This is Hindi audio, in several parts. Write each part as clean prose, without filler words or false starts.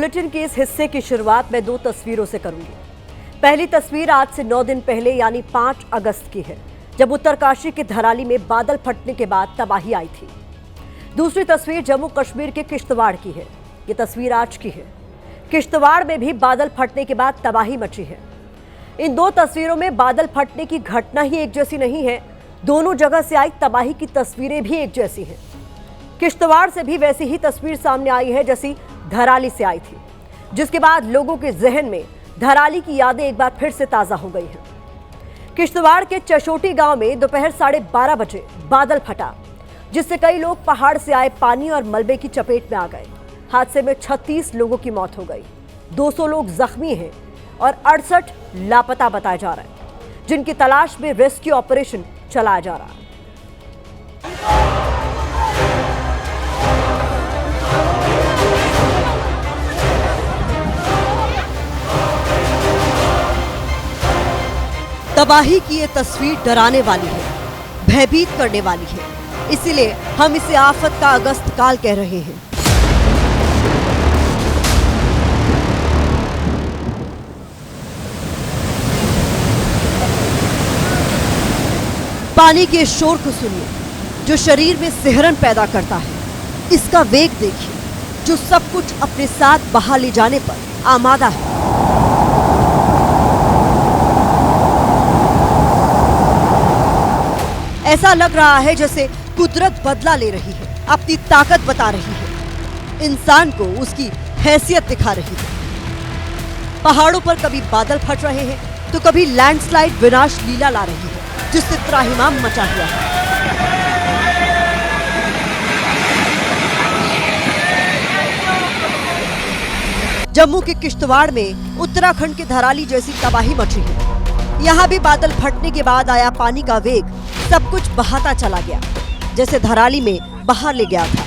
बुलेटिन के इस हिस्से की शुरुआत मैं 2 तस्वीरों से करूंगी। पहली तस्वीर आज से 9 दिन पहले यानी 5 अगस्त की है, जब उत्तरकाशी के धराली में बादल फटने के बाद तबाही आई थी। दूसरी तस्वीर जम्मू कश्मीर के किश्तवाड़ की है। ये तस्वीर आज की है। किश्तवाड़ में भी बादल फटने के बाद तबाही मची है। इन 2 तस्वीरों में बादल फटने की घटना ही एक जैसी नहीं है, दोनों जगह से आई तबाही की तस्वीरें भी एक जैसी हैं। किश्तवाड़ से भी वैसी ही तस्वीर सामने आई है जैसी धराली से आई थी, जिसके बाद लोगों के जहन में धराली की यादें एक बार फिर से ताजा हो गई हैं। किश्तवाड़ के चशोटी गांव में दोपहर 12:30 बजे बादल फटा, जिससे कई लोग पहाड़ से आए पानी और मलबे की चपेट में आ गए। हादसे में 36 लोगों की मौत हो गई, 200 लोग जख्मी हैं और 68 लापता बताए जा रहे हैं, जिनकी तलाश में रेस्क्यू ऑपरेशन चलाया जा रहा है। तबाही की ये तस्वीर डराने वाली है, भयभीत करने वाली है, इसीलिए हम इसे आफत का अगस्त काल कह रहे हैं। पानी के शोर को सुनिए, जो शरीर में सिहरन पैदा करता है। इसका वेग देखिए, जो सब कुछ अपने साथ बहा ले जाने पर आमादा है। ऐसा लग रहा है जैसे कुदरत बदला ले रही है, अपनी ताकत बता रही है, इंसान को उसकी हैसियत दिखा रही है। पहाड़ों पर कभी बादल फट रहे हैं तो कभी लैंडस्लाइड विनाश लीला ला रही है, जिससे त्राहिमाम मचा हुआ है। जम्मू के किश्तवाड़ में उत्तराखंड के धराली जैसी तबाही मची है। यहाँ भी बादल फटने के बाद आया पानी का वेग सब कुछ बहाता चला गया, जैसे धराली में बहा ले गया था।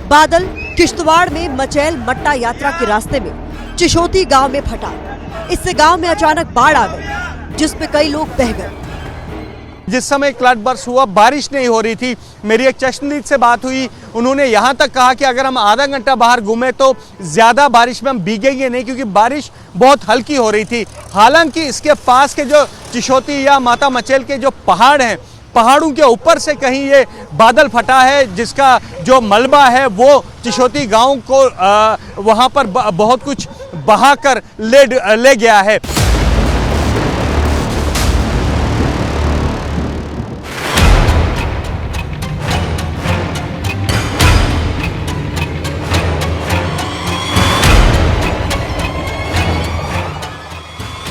बादल किश्तवाड़ में मचैल मट्टा यात्रा के रास्ते में चिशोती गांव में फटा। इससे गांव में अचानक बाढ़ आ गई, जिसपे कई लोग बह गए। जिस समय क्लड बर्स्ट हुआ, बारिश नहीं हो रही थी। मेरी एक चश्मदीद से बात हुई, उन्होंने यहाँ तक कहा कि अगर हम आधा घंटा बाहर घूमे तो ज़्यादा बारिश में हम भीगेंगे नहीं, क्योंकि बारिश बहुत हल्की हो रही थी। हालांकि इसके पास के जो चिशोती या माता मचैल के जो पहाड़ हैं, पहाड़ों के ऊपर से कहीं ये बादल फटा है, जिसका जो मलबा है वो चिशोती गांव को वहाँ पर बहुत कुछ बहाकर ले गया है।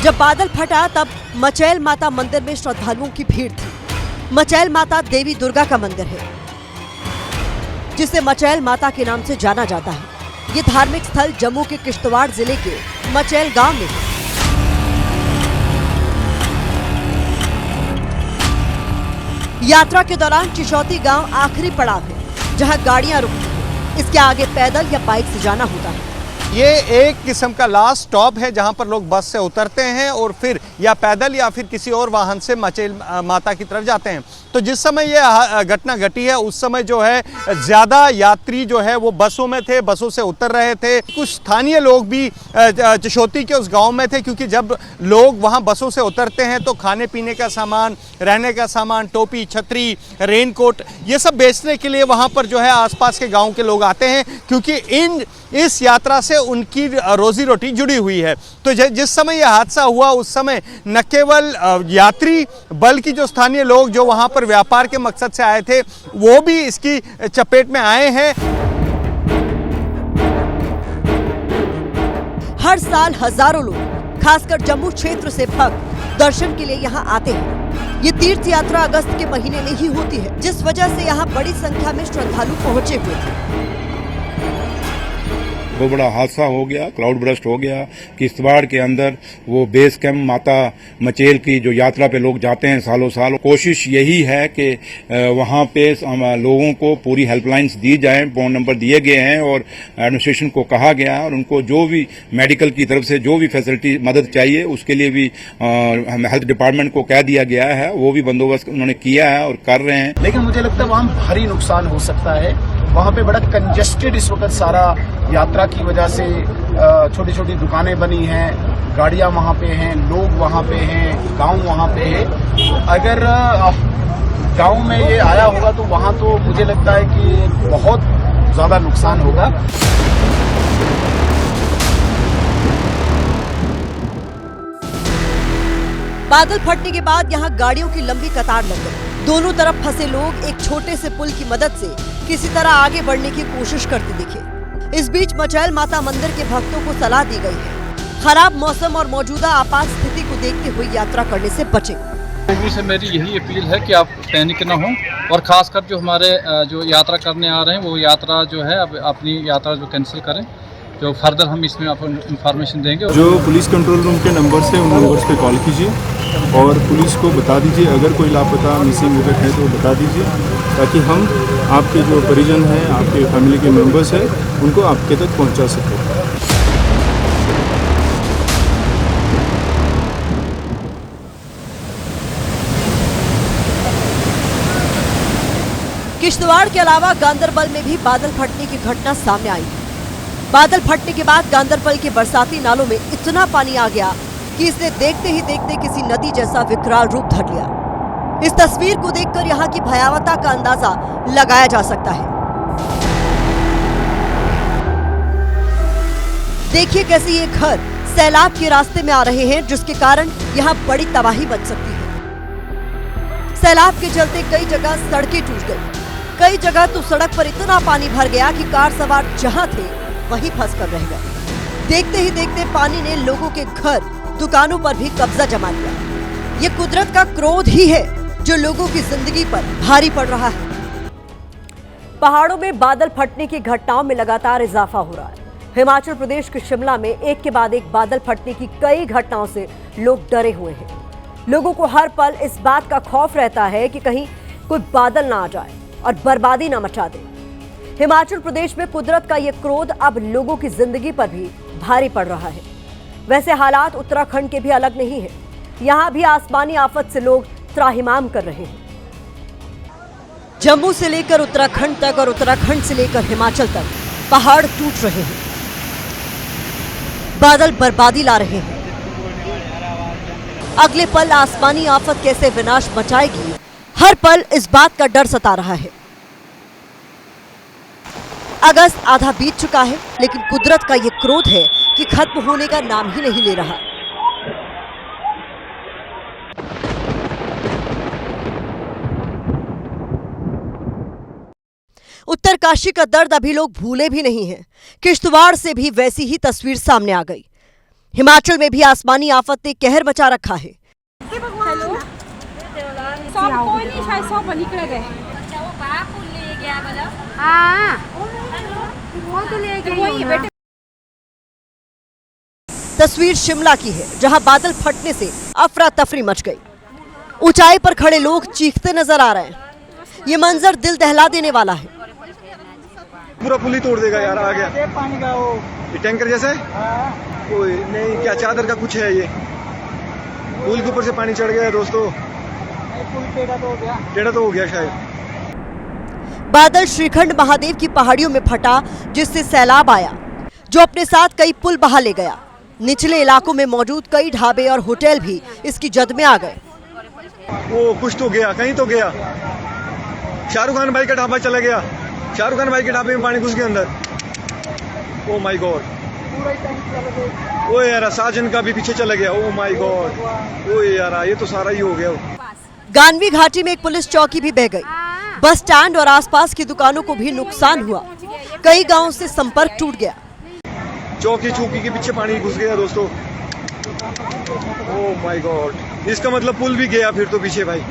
जब बादल फटा तब मचैल माता मंदिर में श्रद्धालुओं की भीड़ थी। मचैल माता देवी दुर्गा का मंदिर है, जिसे मचैल माता के नाम से जाना जाता है। ये धार्मिक स्थल जम्मू के किश्तवाड़ जिले के मचैल गांव में है। यात्रा के दौरान चिशोती गांव आखिरी पड़ाव है, जहां गाड़ियां रुकती हैं। इसके आगे पैदल या बाइक से जाना होता है। ये एक किस्म का लास्ट स्टॉप है, जहां पर लोग बस से उतरते हैं और फिर या पैदल या फिर किसी और वाहन से मचैल माता की तरफ जाते हैं। तो जिस समय ये घटना घटी है, उस समय जो है ज़्यादा यात्री जो है वो बसों में थे, बसों से उतर रहे थे। कुछ स्थानीय लोग भी चिशोती के उस गांव में थे, क्योंकि जब लोग वहां बसों से उतरते हैं तो खाने पीने का सामान, रहने का सामान, टोपी, छतरी, रेनकोट, ये सब बेचने के लिए वहां पर जो है आसपास के गाँव के लोग आते हैं, क्योंकि इस यात्रा से उनकी रोजी रोटी जुड़ी हुई है। तो जिस समय यह हादसा हुआ, उस समय न केवल यात्री बल्कि जो स्थानीय लोग जो वहां पर व्यापार के मकसद से आए थे, वो भी इसकी चपेट में आए हैं। हर साल हजारों लोग, खासकर जम्मू क्षेत्र से भक्त दर्शन के लिए यहाँ आते हैं। ये तीर्थ यात्रा अगस्त के महीने में ही होती है, जिस वजह से यहाँ बड़ी संख्या में श्रद्धालु पहुंचे हुए थे। बहुत बड़ा हादसा हो गया, क्लाउड बर्स्ट हो गया। किश्तवाड़ के अंदर वो बेस कैंप माता मचेल की जो यात्रा पे लोग जाते हैं सालों साल, कोशिश यही है कि वहाँ पे लोगों को पूरी हेल्पलाइंस दी जाए, फोन नंबर दिए गए हैं और एडमिनिस्ट्रेशन को कहा गया है और उनको जो भी मेडिकल की तरफ से जो भी फैसिलिटी मदद चाहिए उसके लिए भी हेल्थ डिपार्टमेंट को कह दिया गया है, वो भी बंदोबस्त उन्होंने किया है और कर रहे हैं। लेकिन मुझे लगता है वहाँ भारी नुकसान हो सकता है। वहाँ पे बड़ा कंजेस्टेड इस वक्त सारा यात्रा की वजह से, छोटी छोटी दुकानें बनी हैं, गाड़ियाँ वहाँ पे हैं, लोग वहाँ पे हैं, गांव वहाँ पे है। अगर गांव में ये आया होगा तो वहाँ तो मुझे लगता है कि बहुत ज्यादा नुकसान होगा। बादल फटने के बाद यहाँ गाड़ियों की लंबी कतार लग गई। दोनों तरफ फंसे लोग एक छोटे से पुल की मदद से किसी तरह आगे बढ़ने की कोशिश करते दिखे। इस बीच मचैल माता मंदिर के भक्तों को सलाह दी गई है, खराब मौसम और मौजूदा आपात स्थिति को देखते हुए यात्रा करने से बचें। लोगों से मेरी यही अपील है कि आप पैनिक न हो और खासकर जो हमारे जो यात्रा करने आ रहे हैं वो यात्रा जो है अब अपनी यात्रा जो कैंसिल करें। जो फर्दर हम इसमें आपको इन्फॉर्मेशन देंगे। जो पुलिस कंट्रोल रूम के नंबर्स हैं उन नंबर्स पे कॉल कीजिए और पुलिस को बता दीजिए, अगर कोई लापता मिसिंग वगैरह है तो बता दीजिए, ताकि हम आपके जो परिजन हैं, आपके फैमिली के मेंबर्स हैं, उनको आपके तक पहुंचा सकें। किश्तवाड़ के अलावा गांदरबल में भी बादल फटने की घटना सामने आई। बादल फटने के बाद गांदरबल के बरसाती नालों में इतना पानी आ गया कि इसने देखते ही देखते किसी नदी जैसा विकराल रूप धर लिया। इस तस्वीर को देखकर यहाँ की भयावहता का अंदाजा लगाया जा सकता है। देखिए कैसे ये घर सैलाब के रास्ते में आ रहे हैं, जिसके कारण यहाँ बड़ी तबाही बच सकती है। सैलाब के चलते कई जगह सड़कें टूट गई, कई जगह तो सड़क पर इतना पानी भर गया कि कार सवार जहाँ थे वहीं फंस कर रह गए। देखते ही देखते पानी ने लोगों के घर, दुकानों पर भी कब्जा जमा लिया। ये कुदरत का क्रोध ही है जो लोगों की जिंदगी पर भारी पड़ रहा है। पहाड़ों में बादल फटने की घटनाओं में लगातार इजाफा हो रहा है। हिमाचल प्रदेश के शिमला में एक के बाद एक बादल फटने की कई घटनाओं से लोग डरे हुए हैं। लोगों को हर पल इस बात का खौफ रहता है कि कहीं कोई बादल ना आ जाए और बर्बादी ना मचा दे। हिमाचल प्रदेश में कुदरत का ये क्रोध अब लोगों की जिंदगी पर भी भारी पड़ रहा है। वैसे हालात उत्तराखंड के भी अलग नहीं है। यहाँ भी आसमानी आफत से लोग त्राहिमाम कर रहे हैं। जम्मू से लेकर उत्तराखंड तक और उत्तराखंड से लेकर हिमाचल तक पहाड़ टूट रहे हैं, बादल बर्बादी ला रहे हैं। अगले पल आसमानी आफत कैसे विनाश मचाएगी, हर पल इस बात का डर सता रहा है। अगस्त आधा बीत चुका है, लेकिन कुदरत का ये क्रोध है कि खत्म होने का नाम ही नहीं ले रहा। उत्तरकाशी का दर्द अभी लोग भूले भी नहीं हैं। किश्तवाड़ से भी वैसी ही तस्वीर सामने आ गई। हिमाचल में भी आसमानी आफत ने कहर मचा रखा है। तस्वीर शिमला की है, जहां बादल फटने से अफरा तफरी मच गई। ऊंचाई पर खड़े लोग चीखते नजर आ रहे हैं। ये मंजर दिल दहला देने वाला है। पूरा पुल ही तोड़ देगा यार, आ गया पानी का वो ये टैंकर जैसे। कोई नहीं, क्या चादर का कुछ है ये, पुल के ऊपर से पानी चढ़ गया दोस्तों। पुल टेढ़ा तो हो गया शायद। बादल श्रीखंड महादेव की पहाड़ियों में फटा, जिससे सैलाब आया, जो अपने साथ कई पुल बहा ले गया। निचले इलाकों में मौजूद कई ढाबे और होटल भी इसकी जद में आ गए। वो कुछ तो गया, कहीं तो गया। शाहरुख खान भाई का ढाबा चला गया, शाहरुख खान भाई के ढाबे में पानी घुस गया अंदर। ओ माय गॉड, ओ यार साजन का भी पीछे चला गया। ओ माय गॉड, ओ यार ये तो सारा ही हो गया। गानवी घाटी में एक पुलिस चौकी भी बह गई। बस स्टैंड और आसपास की दुकानों को भी नुकसान हुआ। कई गांवों से संपर्क टूट गया। चौकी चौकी के पीछे पानी घुस गया दोस्तों। ओह माय गॉड, इसका मतलब पुल भी गया फिर तो पीछे भाई,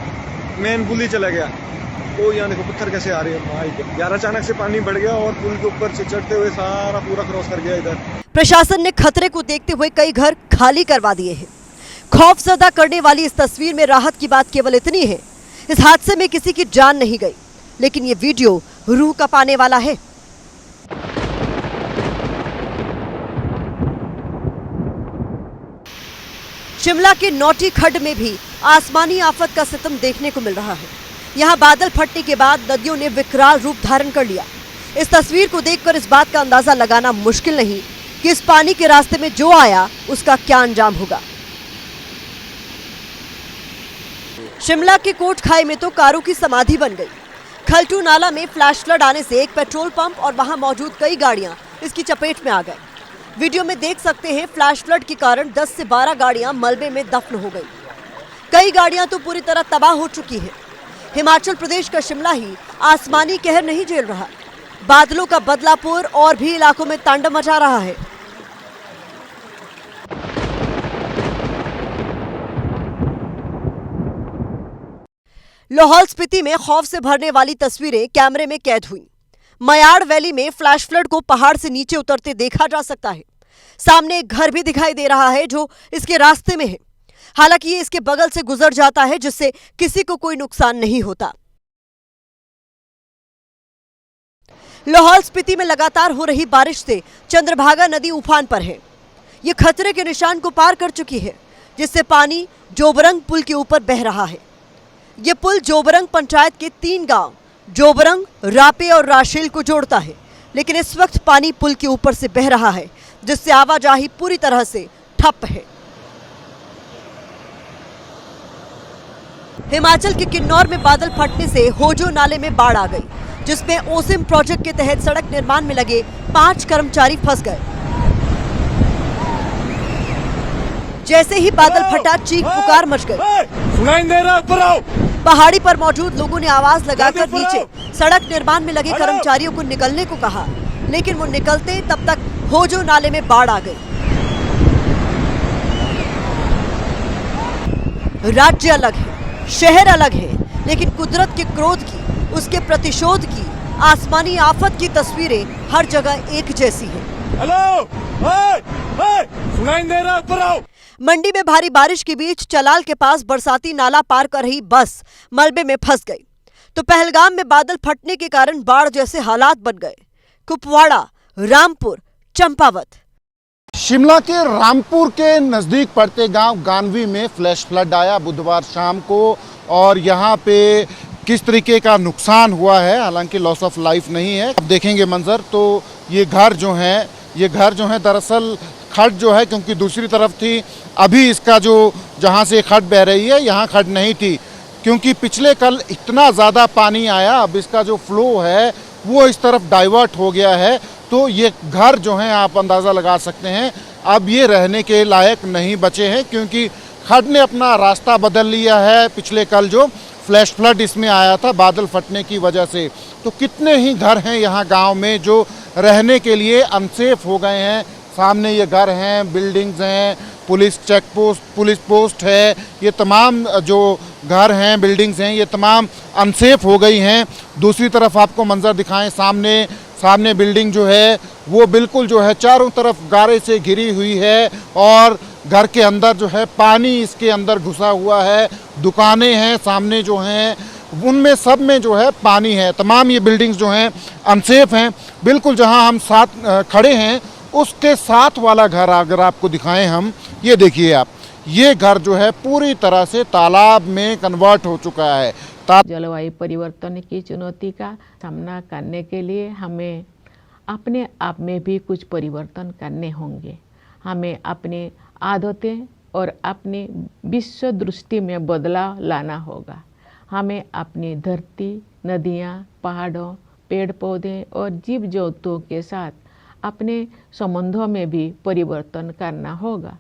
मेन पुल ही चला गया। वो यहाँ देखो पत्थर कैसे आ रहे हैं यार, अचानक से पानी बढ़ गया और पुल के ऊपर से चढ़ते हुए सारा पूरा क्रॉस कर गया इधर। प्रशासन ने खतरे को देखते हुए कई घर खाली करवा दिए हैं। खौफजदा करने वाली इस तस्वीर में राहत की बात केवल इतनी है, इस हादसे में किसी की जान नहीं गई, लेकिन ये वीडियो रूह कपाने वाला है। शिमला के नौटी खड्ड में भी आसमानी आफत का सितम देखने को मिल रहा है। यहाँ बादल फटने के बाद नदियों ने विकराल रूप धारण कर लिया। इस तस्वीर को देखकर इस बात का अंदाजा लगाना मुश्किल नहीं कि इस पानी के रास्ते में जो आया उसका क्या अंजाम होगा। शिमला के कोट खाई में तो कारों की समाधि बन गई। खलटू नाला में फ्लैश फ्लड आने से एक पेट्रोल पंप और वहां मौजूद कई गाड़ियां इसकी चपेट में आ गए। वीडियो में देख सकते हैं फ्लैश फ्लड के कारण 10 से 12 गाड़ियां मलबे में दफन हो गई। कई गाड़ियां तो पूरी तरह तबाह हो चुकी हैं। हिमाचल प्रदेश का शिमला ही आसमानी कहर नहीं झेल रहा, बादलों का बदलापुर और भी इलाकों में तांडव मचा रहा है। लाहौल स्पीति में खौफ से भरने वाली तस्वीरें कैमरे में कैद हुई। मयाड़ वैली में फ्लैश फ्लड को पहाड़ से नीचे उतरते देखा जा सकता है। सामने एक घर भी दिखाई दे रहा है जो इसके रास्ते में है। हालांकि ये इसके बगल से गुजर जाता है जिससे किसी को कोई नुकसान नहीं होता। लाहौल स्पीति में लगातार हो रही बारिश से चंद्रभागा नदी उफान पर है। ये खतरे के निशान को पार कर चुकी है, जिससे पानी जोबरंग पुल के ऊपर बह रहा है। ये पुल जोबरंग पंचायत के 3 गांव जोबरंग, रापे और राशेल को जोड़ता है, लेकिन इस वक्त पानी पुल के ऊपर से बह रहा है, जिससे आवाजाही पूरी तरह से ठप है। हिमाचल के किन्नौर में बादल फटने से होजो नाले में बाढ़ आ गई, जिसमें ओसिम प्रोजेक्ट के तहत सड़क निर्माण में लगे 5 कर्मचारी फंस गए। जैसे ही बादल फटा, चीख पुकार मच गई। सुनाई दे रहा, ऊपर आओ। पहाड़ी पर मौजूद लोगों ने आवाज लगाकर नीचे सड़क निर्माण में लगे कर्मचारियों को निकलने को कहा, लेकिन वो निकलते तब तक होजो नाले में बाढ़ आ गई। राज्य अलग है, शहर अलग है, लेकिन कुदरत के क्रोध की, उसके प्रतिशोध की, आसमानी आफत की तस्वीरें हर जगह एक जैसी है। हेलो, सुनाई दे रहा, ऊपर आओ। मंडी में भारी बारिश के बीच चलाल के पास बरसाती नाला पार कर रही बस मलबे में फंस गई, तो पहलगाम में बादल फटने के कारण बाढ़ जैसे हालात बन गए। कुपवाड़ा, रामपुर, चंपावत। शिमला के रामपुर के नज़दीक पड़ते गांव गानवी में फ्लैश फ्लड आया बुधवार शाम को, और यहां पे किस तरीके का नुकसान हुआ है, हालांकि लॉस ऑफ लाइफ नहीं है। अब देखेंगे मंजर, तो ये घर जो है दरअसल खड्ड जो है, क्योंकि दूसरी तरफ थी, अभी इसका जो जहाँ से खड्ड बह रही है यहाँ खड्ड नहीं थी, क्योंकि पिछले कल इतना ज़्यादा पानी आया, अब इसका जो फ्लो है वो इस तरफ डाइवर्ट हो गया है। तो ये घर जो हैं आप अंदाज़ा लगा सकते हैं अब ये रहने के लायक नहीं बचे हैं, क्योंकि खड्ड ने अपना रास्ता बदल लिया है। पिछले कल जो फ्लैश फ्लड इसमें आया था बादल फटने की वजह से, तो कितने ही घर हैं यहाँ गांव में जो रहने के लिए अनसेफ हो गए हैं। सामने ये घर हैं, बिल्डिंग्स हैं, police check post, police post है, ये तमाम जो घर हैं, बिल्डिंग्स हैं, ये तमाम अनसेफ हो गई हैं। दूसरी तरफ आपको मंजर दिखाएं, सामने बिल्डिंग जो है वो बिल्कुल जो है चारों तरफ गारे से घिरी हुई है, और घर के अंदर जो है पानी इसके अंदर घुसा हुआ है। दुकानें हैं सामने जो हैं, उनमें सब में जो है पानी है। तमाम ये बिल्डिंग्स जो हैं अनसेफ हैं। बिल्कुल जहां हम साथ खड़े हैं उसके साथ वाला घर अगर आपको दिखाएं हम, ये देखिए आप, ये घर जो है पूरी तरह से तालाब में कन्वर्ट हो चुका है। जलवायु परिवर्तन की चुनौती का सामना करने के लिए हमें अपने आप में भी कुछ परिवर्तन करने होंगे। हमें अपने आदतें और अपनी विश्व दृष्टि में बदलाव लाना होगा। हमें अपनी धरती, नदियाँ, पहाड़ों, पेड़ पौधे और जीव जंतुओं के साथ अपने संबंधों में भी परिवर्तन करना होगा।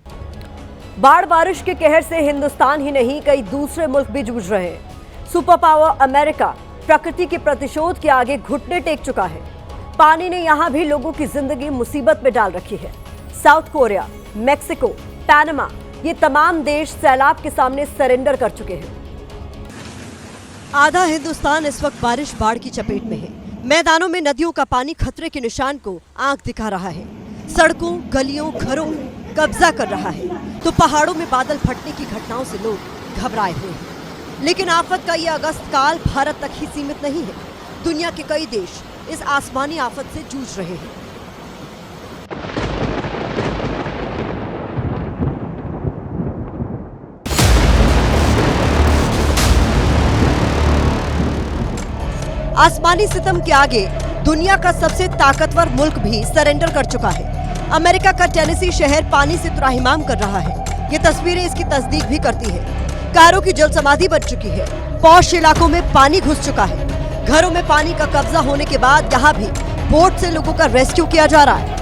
बाढ़ बारिश के कहर से हिंदुस्तान ही नहीं कई दूसरे मुल्क भी जूझ रहे हैं। सुपर पावर अमेरिका प्रकृति के प्रतिशोध के आगे घुटने टेक चुका है। पानी ने यहां भी लोगों की जिंदगी मुसीबत में डाल रखी है। साउथ कोरिया, मेक्सिको, पैनामा, ये तमाम देश सैलाब के सामने सरेंडर कर चुके हैं। आधा हिंदुस्तान इस वक्त बारिश बाढ़ की चपेट में है। मैदानों में नदियों का पानी खतरे के निशान को आंख दिखा रहा है। सड़कों, गलियों, घरों में कब्जा कर रहा है तो पहाड़ों में बादल फटने की घटनाओं से लोग घबराए हुए हैं। लेकिन आफत का ये अगस्त काल भारत तक ही सीमित नहीं है। दुनिया के कई देश इस आसमानी आफत से जूझ रहे हैं। आसमानी सितम के आगे दुनिया का सबसे ताकतवर मुल्क भी सरेंडर कर चुका है। अमेरिका का टेनेसी शहर पानी से त्राहिमाम कर रहा है। ये तस्वीरें इसकी तस्दीक भी करती है। कारों की जल समाधि बन चुकी है। पॉश इलाकों में पानी घुस चुका है। घरों में पानी का कब्जा होने के बाद यहाँ भी बोट से लोगों का रेस्क्यू किया जा रहा है।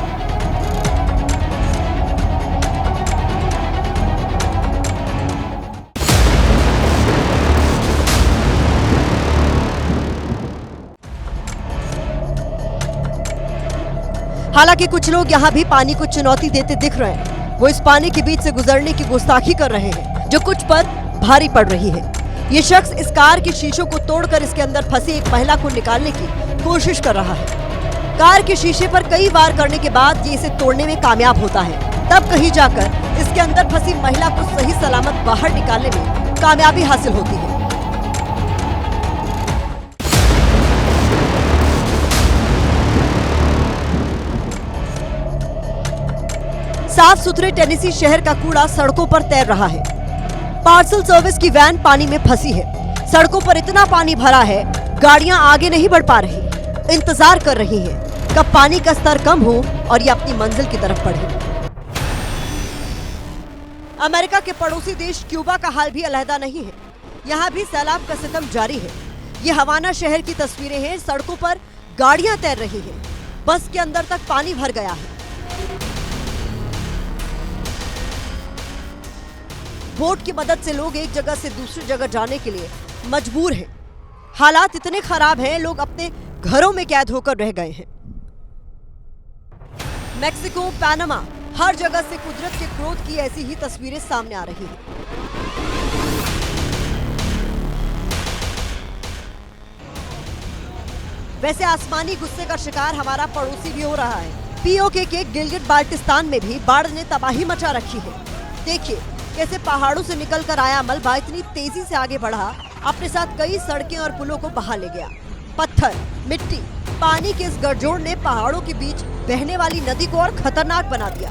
हालांकि कुछ लोग यहाँ भी पानी को चुनौती देते दिख रहे हैं। वो इस पानी के बीच से गुजरने की गुस्ताखी कर रहे हैं, जो कुछ पर भारी पड़ रही है। ये शख्स इस कार के शीशों को तोड़कर इसके अंदर फंसी एक महिला को निकालने की कोशिश कर रहा है। कार के शीशे पर कई वार करने के बाद ये इसे तोड़ने में कामयाब होता है। तब कहीं जाकर इसके अंदर फंसी महिला को सही सलामत बाहर निकालने में कामयाबी हासिल होती है। साफ सुथरे टेनेसी शहर का कूड़ा सड़कों पर तैर रहा है। पार्सल सर्विस की वैन पानी में फंसी है। सड़कों पर इतना पानी भरा है, गाड़ियां आगे नहीं बढ़ पा रही। इंतजार कर रही हैं कब पानी का स्तर कम हो और ये अपनी मंजिल की तरफ बढ़े। अमेरिका के पड़ोसी देश क्यूबा का हाल भी अलहदा नहीं है। यहाँ भी सैलाब का सितम जारी है। ये हवाना शहर की तस्वीरें हैं। सड़कों पर गाड़ियां तैर रही हैं। बस के अंदर तक पानी भर गया है। बोट की मदद से लोग एक जगह से दूसरी जगह जाने के लिए मजबूर हैं। हालात इतने खराब हैं, लोग अपने घरों में कैद होकर रह गए हैं। मेक्सिको, पनामा, हर जगह से कुदरत के क्रोध की ऐसी ही तस्वीरें सामने आ रही हैं। वैसे आसमानी गुस्से का शिकार हमारा पड़ोसी भी हो रहा है। पीओके के गिलगिट बाल्टिस्तान में भी बाढ़ ने तबाही मचा रखी है। देखिए कैसे पहाड़ों से निकलकर आया मलबा इतनी तेजी से आगे बढ़ा, अपने साथ कई सड़कें और पुलों को बहा ले गया। पत्थर, मिट्टी, पानी के इस गठजोड़ ने पहाड़ों के बीच बहने वाली नदी को और खतरनाक बना दिया।